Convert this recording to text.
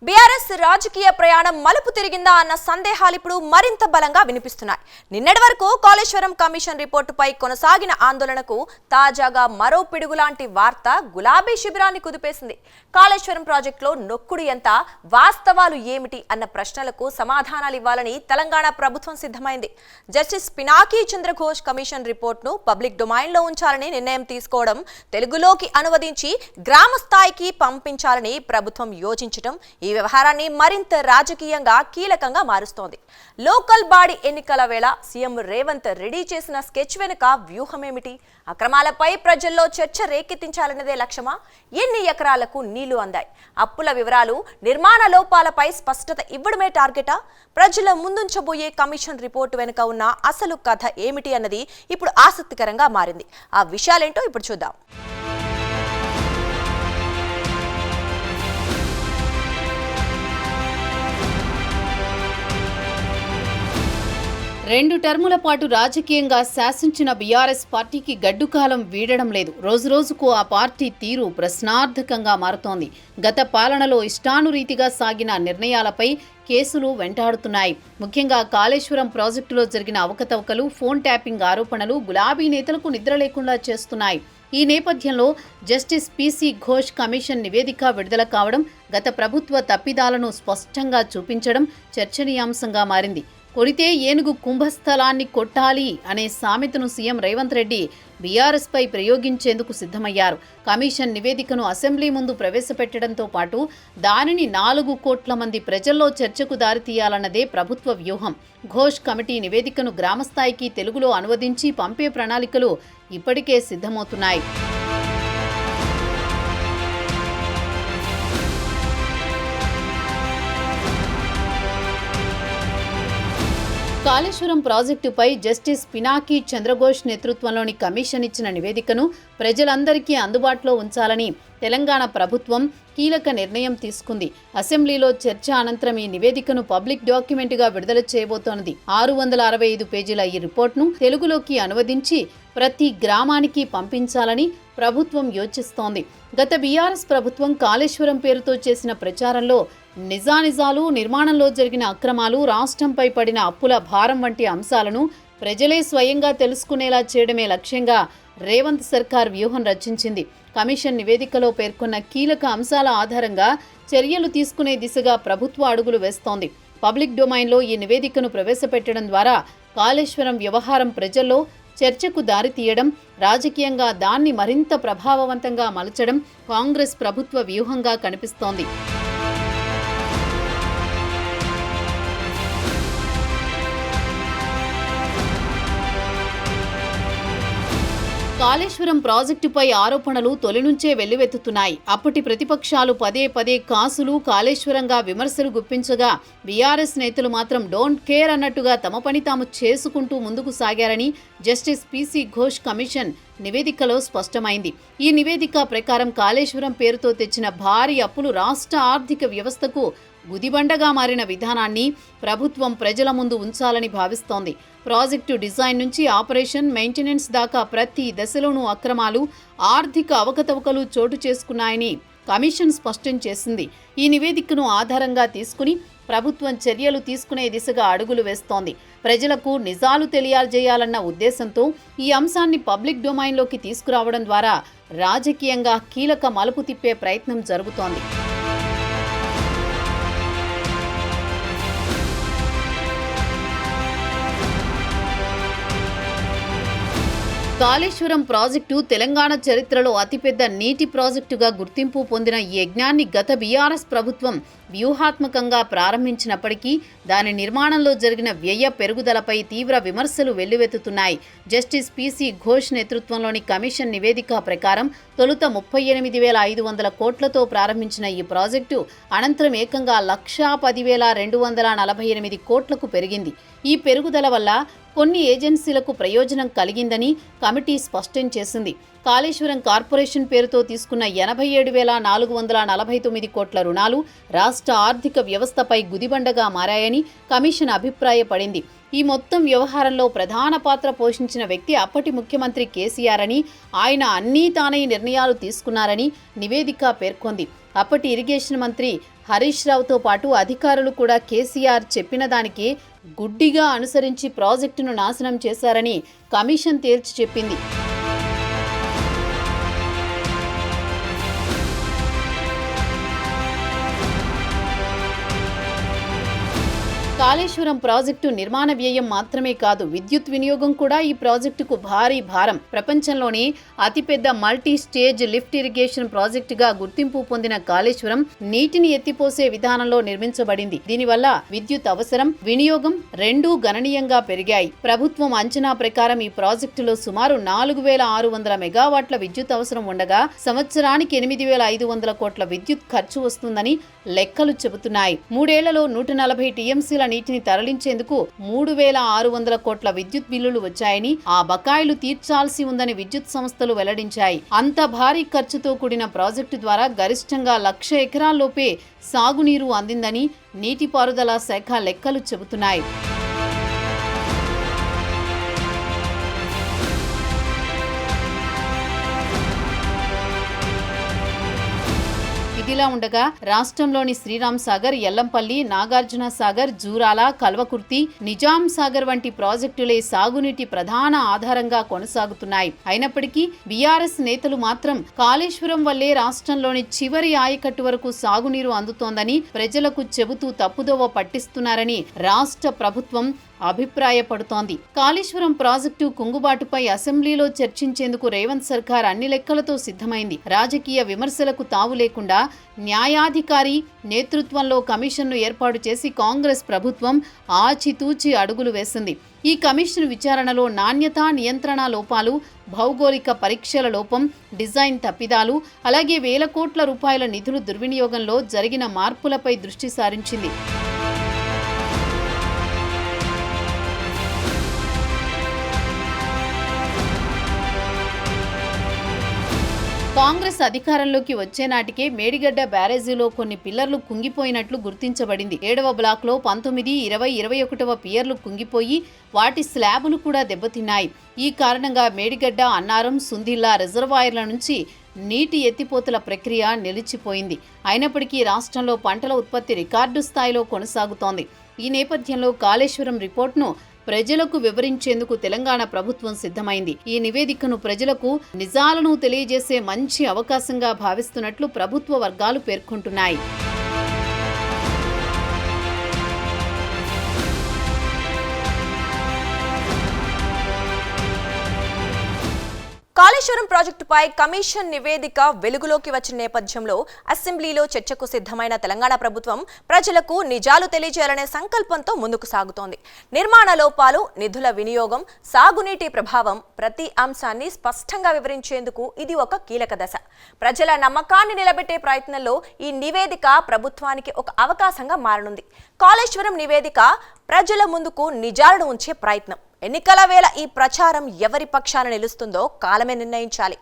BRS రాజకీయ ప్రయాణం మలుపు తిరిగిందా అన్న సందేహాలు ఇప్పుడు మరింత బలంగా వినిపిస్తున్నాయి. నిన్నటి వరకు కాళేశ్వరం కమిషన్ రిపోర్టుపై కొనసాగిన ఆందోళనకు తాజాగా మరో పిడుగులాంటి వార్త గులాబీ శిబిరాన్ని కుదిపేసింది. కాళేశ్వరం ప్రాజెక్టులో నొక్కుడు ఎంత, వాస్తవాలు ఏమిటి అన్న ప్రశ్నలకు సమాధానాలు ఇవ్వాలని తెలంగాణ ప్రభుత్వం సిద్ధమైంది. Justice Pinaki Chandra Ghose commission రిపోర్టును public డొమైన్లో ఉంచాలని నిర్ణయం తీసుకోవడం, తెలుగులోకి అనువదించి గ్రామ స్థాయికి పంపించాలని ప్రభుత్వం యోచించడం ఈ వ్యవహారాన్ని మరింత రాజకీయంగా కీలకంగా మారుస్తోంది. లోకల్ బాడీ ఎన్నికల వేళ సీఎం రేవంత్ రెడీ చేసిన స్కెచ్ వెనుక వ్యూహమేమిటి? అక్రమాలపై ప్రజల్లో చర్చ రేకెత్తించాలన్నదే లక్ష్యమా? ఎన్ని ఎకరాలకు నీళ్లు అందాయి? అప్పుల వివరాలు, నిర్మాణ లోపాలపై స్పష్టత ఇవ్వడమే టార్గెటా? ప్రజల ముందుంచబోయే కమిషన్ రిపోర్టు వెనుక ఉన్న అసలు కథ ఏమిటి అన్నది ఇప్పుడు ఆసక్తికరంగా మారింది. ఆ విషయాలేంటో ఇప్పుడు చూద్దాం. 2 టర్ముల పాటు రాజకీయంగా శాసించిన బీఆర్ఎస్ పార్టీకి గడ్డుకాలం వీడడం లేదు. రోజురోజుకు ఆ పార్టీ తీరు ప్రశ్నార్థకంగా మారుతోంది. గత పాలనలో ఇష్టానురీతిగా సాగిన నిర్ణయాలపై కేసులు వెంటాడుతున్నాయి. ముఖ్యంగా కాళేశ్వరం ప్రాజెక్టులో జరిగిన అవకతవకలు, ఫోన్ ట్యాపింగ్ ఆరోపణలు గులాబీ నేతలకు నిద్ర లేకుండా చేస్తున్నాయి. ఈ నేపథ్యంలో జస్టిస్ పీసీ ఘోష్ కమిషన్ నివేదిక విడుదల కావడం, గత ప్రభుత్వ తప్పిదాలను స్పష్టంగా చూపించడం చర్చనీయాంశంగా మారింది. కొడితే ఏనుగు కుంభస్థలాన్ని కొట్టాలి అనే సామెతను సీఎం రేవంత్ రెడ్డి బీఆర్ఎస్ పై ప్రయోగించేందుకు సిద్ధమయ్యారు. కమిషన్ నివేదికను అసెంబ్లీ ముందు ప్రవేశపెట్టడంతో పాటు దానిని 4 కోట్ల మంది ప్రజల్లో చర్చకు దారితీయాలన్నదే ప్రభుత్వ వ్యూహం. ఘోష్ కమిటీ నివేదికను గ్రామస్థాయికి తెలుగులో అనువదించి పంపే ప్రణాళికలు ఇప్పటికే సిద్ధమవుతున్నాయి. కాళేశ్వరం ప్రాజెక్టుపై జస్టిస్ పినాకీ చంద్రఘోష్ నేతృత్వంలోని కమిషన్ ఇచ్చిన నివేదికను ప్రజలందరికీ అందుబాటులో ఉంచాలని తెలంగాణ ప్రభుత్వం కీలక నిర్ణయం తీసుకుంది. అసెంబ్లీలో చర్చ అనంతరం ఈ నివేదికను పబ్లిక్ డాక్యుమెంట్గా విడుదల చేయబోతోంది. 665 పేజీల ఈ రిపోర్ట్ను తెలుగులోకి అనువదించి ప్రతి గ్రామానికి పంపించాలని ప్రభుత్వం యోచిస్తోంది. గత బీఆర్ఎస్ ప్రభుత్వం కాళేశ్వరం పేరుతో చేసిన ప్రచారంలో నిజానిజాలు, నిర్మాణంలో జరిగిన అక్రమాలు, రాష్ట్రంపై పడిన అప్పుల భారం వంటి అంశాలను ప్రజలే స్వయంగా తెలుసుకునేలా చేయడమే లక్ష్యంగా రేవంత్ సర్కార్ వ్యూహం రచించింది. కమిషన్ నివేదికలో పేర్కొన్న కీలక అంశాల ఆధారంగా చర్యలు తీసుకునే దిశగా ప్రభుత్వ అడుగులు వేస్తోంది. పబ్లిక్ డొమైన్లో ఈ నివేదికను ప్రవేశపెట్టడం ద్వారా కాళేశ్వరం వ్యవహారం ప్రజల్లో చర్చకు దారితీయడం, రాజకీయంగా దాన్ని మరింత ప్రభావవంతంగా మలచడం కాంగ్రెస్ ప్రభుత్వ వ్యూహంగా కనిపిస్తోంది. కాళేశ్వరం ప్రాజెక్టుపై ఆరోపణలు తొలి నుంచే వెల్లువెత్తుతున్నాయి. అప్పటి ప్రతిపక్షాలు పదే పదే కాసులు, కాళేశ్వరంగా విమర్శలు గుప్పించగా బీఆర్ఎస్ నేతలు మాత్రం డోంట్ కేర్ అన్నట్టుగా తమ పని తాము చేసుకుంటూ ముందుకు సాగారని జస్టిస్ పీసీ ఘోష్ కమిషన్ నివేదికలో స్పష్టమైంది. ఈ నివేదిక ప్రకారం కాళేశ్వరం పేరుతో తెచ్చిన భారీ అప్పులు రాష్ట్ర ఆర్థిక వ్యవస్థకు గుదిబండగా మారిన విధానాన్ని ప్రభుత్వం ప్రజల ముందు ఉంచాలని భావిస్తోంది. ప్రాజెక్టు డిజైన్ నుంచి ఆపరేషన్, మెయింటెనెన్స్ దాకా ప్రతి దశలోనూ అక్రమాలు, ఆర్థిక అవకతవకలు చోటు చేసుకున్నాయని కమిషన్ స్పష్టం చేసింది. ఈ నివేదికను ఆధారంగా తీసుకుని ప్రభుత్వం చర్యలు తీసుకునే దిశగా అడుగులు వేస్తోంది. ప్రజలకు నిజాలు తెలియజేయాలన్న ఉద్దేశంతో ఈ అంశాన్ని పబ్లిక్ డొమైన్లోకి తీసుకురావడం ద్వారా రాజకీయంగా కీలక మలుపు తిప్పే ప్రయత్నం జరుగుతోంది. కాళేశ్వరం ప్రాజెక్టు తెలంగాణ చరిత్రలో అతిపెద్ద నీటి ప్రాజెక్టుగా గుర్తింపు పొందిన ఈ యజ్ఞాన్ని గత బీఆర్ఎస్ ప్రభుత్వం వ్యూహాత్మకంగా ప్రారంభించినప్పటికీ దాని నిర్మాణంలో జరిగిన వ్యయ పెరుగుదలపై తీవ్ర విమర్శలు వెల్లువెత్తుతున్నాయి. జస్టిస్ పీసీ ఘోష్ నేతృత్వంలోని కమిషన్ నివేదిక ప్రకారం తొలుత 38,500 కోట్లతో ప్రారంభించిన ఈ ప్రాజెక్టు అనంతరం ఏకంగా 1,10,248 కోట్లకు పెరిగింది. ఈ పెరుగుదల వల్ల కొన్ని ఏజెన్సీలకు ప్రయోజనం కలిగిందని కమిటీ స్పష్టం చేసింది. కాళేశ్వరం కార్పొరేషన్ పేరుతో తీసుకున్న 87,449 కోట్ల రుణాలు రాష్ట్ర ఆర్థిక వ్యవస్థపై గుదిబండగా మారాయని కమిషన్ అభిప్రాయపడింది. ఈ మొత్తం వ్యవహారంలో ప్రధాన పాత్ర పోషించిన వ్యక్తి అప్పటి ముఖ్యమంత్రి కేసీఆర్ అని, ఆయన అన్నీ తానై నిర్ణయాలు తీసుకున్నారని నివేదిక పేర్కొంది. అప్పటి ఇరిగేషన్ మంత్రి హరీష్ రావుతో పాటు అధికారులు కూడా కేసీఆర్ చెప్పిన దానికి గుడ్డిగా అనుసరించి ప్రాజెక్టును నాశనం చేశారని కమిషన్ తేల్చి చెప్పింది. కాళేశ్వరం ప్రాజెక్టు నిర్మాణ వ్యయం మాత్రమే కాదు, విద్యుత్ వినియోగం కూడా ఈ ప్రాజెక్టుకు భారీ భారం. ప్రపంచంలోని అతిపెద్ద మల్టీ స్టేజ్ లిఫ్ట్ ఇరిగేషన్ ప్రాజెక్టుగా గుర్తింపు పొందిన కాళేశ్వరం నీటిని ఎత్తిపోసే విధానంలో నిర్మించబడింది. దీనివల్ల విద్యుత్ అవసరం, వినియోగం రెండూ గణనీయంగా పెరిగాయి. ప్రభుత్వం అంచనా ప్రకారం ఈ ప్రాజెక్టులో సుమారు 4600 మెగావాట్ల విద్యుత్ అవసరం ఉండగా సంవత్సరానికి 8500 కోట్ల విద్యుత్ ఖర్చు వస్తుందని లెక్కలు చెబుతున్నాయి. 3 ఏళ్లలో 140 టీఎంసీల నీటిని తరలించేందుకు 3600 కోట్ల విద్యుత్ బిల్లులు వచ్చాయని, ఆ బకాయిలు తీర్చాల్సి ఉందని విద్యుత్ సంస్థలు వెల్లడించాయి. అంత భారీ ఖర్చుతో కూడిన ప్రాజెక్టు ద్వారా గరిష్టంగా 1,00,000 ఎకరాల్లోపే సాగునీరు అందిందని నీటిపారుదల శాఖ లెక్కలు చెబుతున్నాయి. ఇదిలా ఉండగా రాష్ట్రంలోని శ్రీరామ్ సాగర్, ఎల్లంపల్లి, నాగార్జున సాగర్, జూరాల, కల్వకుర్తి, నిజాం సాగర్ వంటి ప్రాజెక్టులే సాగునీటి ప్రధాన ఆధారంగా కొనసాగుతున్నాయి. అయినప్పటికీ బీఆర్ఎస్ నేతలు మాత్రం కాళేశ్వరం వల్లే రాష్ట్రంలోని చివరి ఆయకట్టు వరకు సాగునీరు అందుతోందని ప్రజలకు చెబుతూ తప్పుదోవ పట్టిస్తున్నారని రాష్ట్ర ప్రభుత్వం అభిప్రాయపడుతోంది. కాళేశ్వరం ప్రాజెక్టు కుంగుబాటుపై అసెంబ్లీలో చర్చించేందుకు రేవంత్ సర్కార్ అన్ని లెక్కలతో సిద్ధమైంది. రాజకీయ విమర్శలకు తావు లేకుండా న్యాయాధికారి నేతృత్వంలో కమిషన్ను ఏర్పాటు చేసి కాంగ్రెస్ ప్రభుత్వం ఆచితూచి అడుగులు వేసింది. ఈ కమిషన్ విచారణలో నాణ్యత, నియంత్రణ లోపాలు, భౌగోళిక పరీక్షల లోపం, డిజైన్ తప్పిదాలు, అలాగే వేల కోట్ల రూపాయల నిధులు దుర్వినియోగంలో జరిగిన మార్పులపై దృష్టి సారించింది. కాంగ్రెస్ అధికారంలోకి వచ్చే నాటికే మేడిగడ్డ బ్యారేజీలో కొన్ని పిల్లర్లు కుంగిపోయినట్లు గుర్తించబడింది. 7వ బ్లాక్లో 19, 20, 21వ పియర్లు కుంగిపోయి వాటి స్లాబులు కూడా దెబ్బతిన్నాయి. ఈ కారణంగా మేడిగడ్డ, అన్నారం, సుందిల్లా రిజర్వాయర్ల నుంచి నీటి ఎత్తిపోతల ప్రక్రియ నిలిచిపోయింది. అయినప్పటికీ రాష్ట్రంలో పంటల ఉత్పత్తి రికార్డు స్థాయిలో కొనసాగుతోంది. ఈ నేపథ్యంలో కాళేశ్వరం రిపోర్టును ప్రజలకు వివరించేందుకు తెలంగాణ ప్రభుత్వం సిద్ధమైంది. ఈ నివేదికను ప్రజలకు నిజాలను తెలియజేసే మంచి అవకాశంగా భావిస్తున్నట్లు ప్రభుత్వ వర్గాలు పేర్కొంటున్నాయి. కాళేశ్వరం ప్రాజెక్టుపై కమిషన్ నివేదిక వెలుగులోకి వచ్చిన నేపథ్యంలో అసెంబ్లీలో చర్చకు సిద్ధమైన తెలంగాణ ప్రభుత్వం ప్రజలకు నిజాలు తెలియజేయాలనే సంకల్పంతో ముందుకు సాగుతోంది. నిర్మాణ లోపాలు, నిధుల వినియోగం, సాగునీటి ప్రభావం ప్రతి అంశాన్ని స్పష్టంగా వివరించేందుకు ఇది ఒక కీలక దశ. ప్రజల నమ్మకాన్ని నిలబెట్టే ప్రయత్నంలో ఈ నివేదిక ప్రభుత్వానికి ఒక అవకాశంగా మారనుంది. కాళేశ్వరం నివేదిక ప్రజల ముందుకు నిజాలను ఉంచే ప్రయత్నం. ఎన్నికల వేళ ఈ ప్రచారం ఎవరి పక్షాన నిలుస్తుందో కాలమే నిర్ణయించాలి.